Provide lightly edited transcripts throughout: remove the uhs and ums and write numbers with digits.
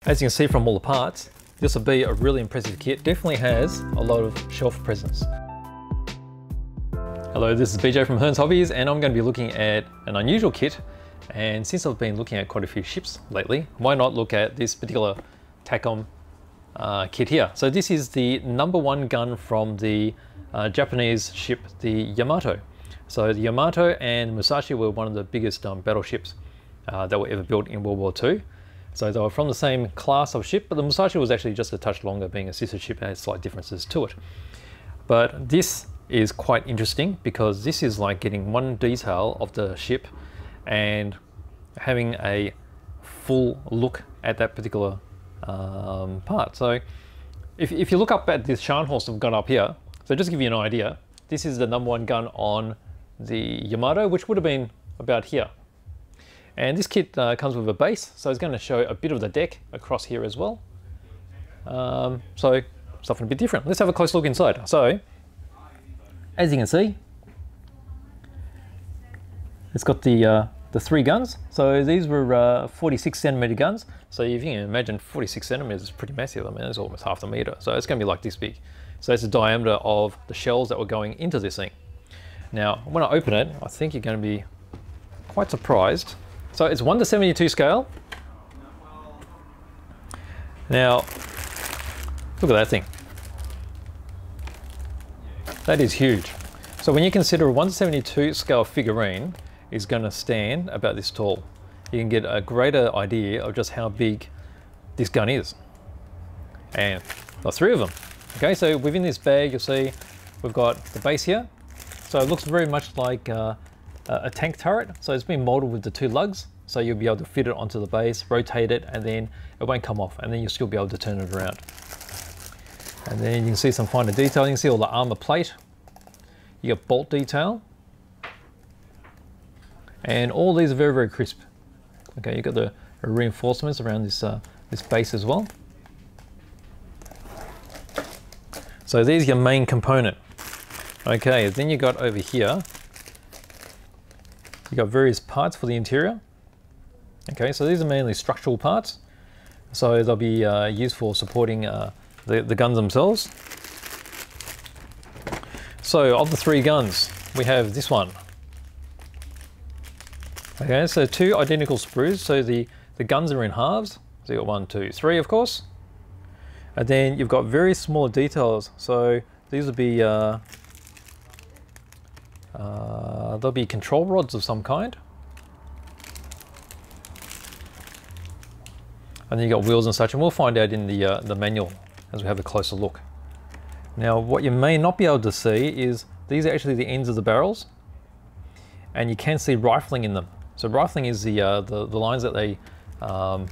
As you can see from all the parts, this will be a really impressive kit. Definitely has a lot of shelf presence. Hello, this is BJ from Hearns Hobbies, and I'm going to be looking at an unusual kit. And since I've been looking at quite a few ships lately, why not look at this particular Takom kit here. So this is the #1 gun from the Japanese ship, the Yamato. So the Yamato and Musashi were one of the biggest battleships that were ever built in World War II. So they were from the same class of ship, but the Musashi was actually just a touch longer, being a sister ship, and had slight differences to it. But this is quite interesting because this is like getting one detail of the ship and having a full look at that particular part. So if you look up at this Scharnhorst I've got up here, so just to give you an idea, this is the #1 gun on the Yamato, which would have been about here. And this kit comes with a base, so it's going to show a bit of the deck across here as well. So something a bit different. Let's have a close look inside. So as you can see, it's got the 3 guns. So these were 46 centimeter guns. So if you can imagine 46 centimeters is pretty massive. I mean, it's almost half a meter. So it's going to be like this big. So that's the diameter of the shells that were going into this thing. Now, when I open it, I think you're going to be quite surprised. So it's 1:72 scale. Now, look at that thing. That is huge. So when you consider a 1:72 scale figurine is going to stand about this tall, you can get a greater idea of just how big this gun is. And the 3 of them. Okay, so within this bag, you'll see we've got the base here. So it looks very much like a tank turret. So it's been molded with the 2 lugs. So you'll be able to fit it onto the base, rotate it, and then it won't come off. And then you'll still be able to turn it around. And then you can see some finer detail. You can see all the armor plate. You got bolt detail. And all these are very, very crisp. Okay, you've got the reinforcements around this, this base as well. So there's your main component. Okay, then you got over here, you got various parts for the interior. Okay, so these are mainly structural parts. So they'll be used for supporting the guns themselves. So of the 3 guns, we have this one. Okay, so 2 identical sprues. So the guns are in halves. So you got 1, 2, 3, of course. And then you've got very small details. So these will be there'll be control rods of some kind. And then you've got wheels and such, and we'll find out in the manual as we have a closer look. Now, what you may not be able to see is these are actually the ends of the barrels, and you can see rifling in them. So rifling is the lines that they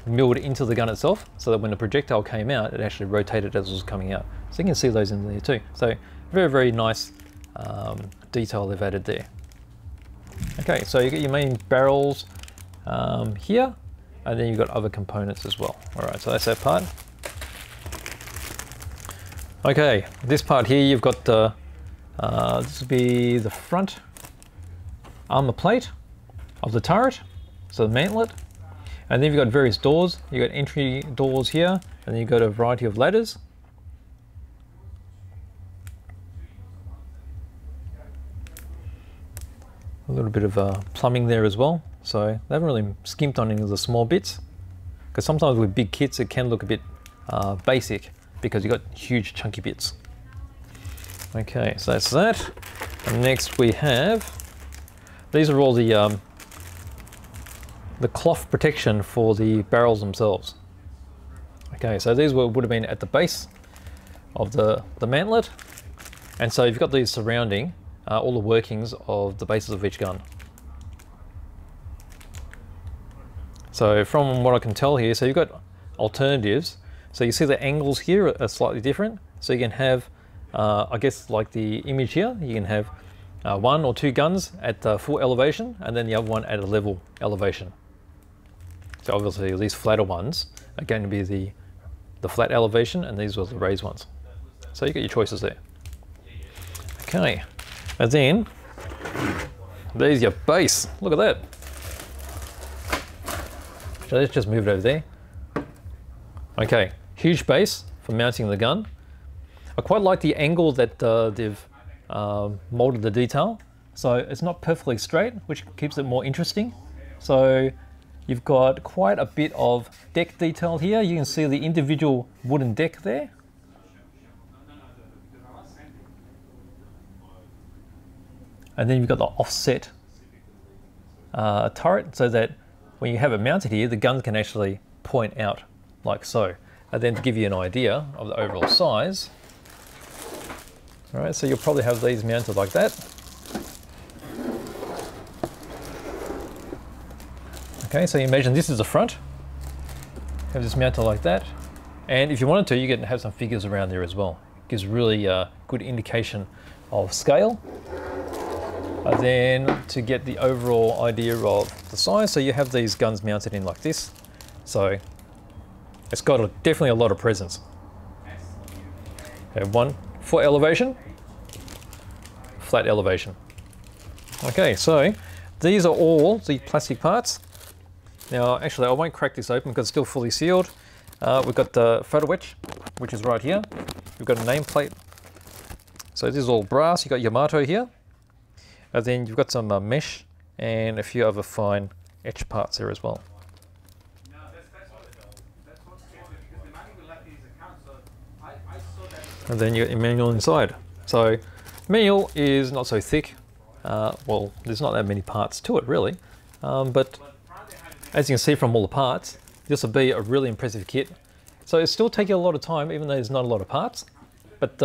milled into the gun itself, so that when the projectile came out, it actually rotated as it was coming out. So you can see those in there too. So very, very nice detail they've added there. Okay, so you get your main barrels here, and then you've got other components as well. All right, so that's that part. Okay, this part here, you've got this will be the front armor plate of the turret, so the mantlet. And then you've got various doors. You've got entry doors here, and then you've got a variety of ladders. A little bit of plumbing there as well. So they haven't really skimped on any of the small bits, because sometimes with big kits it can look a bit basic because you've got huge chunky bits. Okay, so that's that. And next we have, these are all the cloth protection for the barrels themselves. Okay, so these would have been at the base of the mantlet, and so you've got these surrounding all the workings of the bases of each gun. So from what I can tell here, so you've got alternatives. So you see the angles here are slightly different. So you can have, I guess like the image here, you can have 1 or 2 guns at full elevation, and then the other one at a level elevation. So obviously these flatter ones are going to be the flat elevation, and these are the raised ones. So you get your choices there. Okay, and then there's your base. Look at that. So let's just move it over there. Okay, huge base for mounting the gun. I quite like the angle that they've molded the detail. So it's not perfectly straight, which keeps it more interesting. So you've got quite a bit of deck detail here. You can see the individual wooden deck there. And then you've got the offset turret, so that when you have it mounted here, the gun can actually point out like so. And then to give you an idea of the overall size, all right, so you'll probably have these mounted like that. Okay, so you imagine this is the front. Have this mounted like that. And if you wanted to, you can have some figures around there as well. It gives really good indication of scale. And then to get the overall idea of the size, so you have these guns mounted in like this. So it's got definitely a lot of presence. Have one for elevation, flat elevation. Okay, so these are all the plastic parts. Now, actually, I won't crack this open because it's still fully sealed. We've got the photo etch, which is right here. We've got a nameplate. So this is all brass. You've got Yamato here. And then you've got some mesh and a few other fine etch parts there as well. And then you got your manual inside. So manual is not so thick. Well, there's not that many parts to it really. But as you can see from all the parts, this will be a really impressive kit. So it's still taking a lot of time, even though there's not a lot of parts. But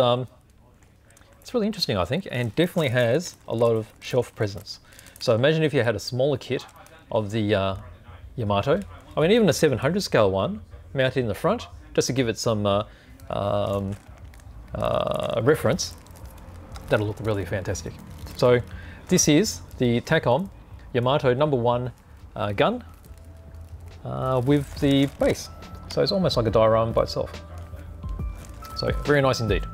it's really interesting, I think, and definitely has a lot of shelf presence. So imagine if you had a smaller kit of the Yamato. I mean, even a 700 scale one mounted in the front, just to give it some reference. That'll look really fantastic. So this is the Takom Yamato #1 gun with the base. So it's almost like a diorama by itself. So very nice indeed.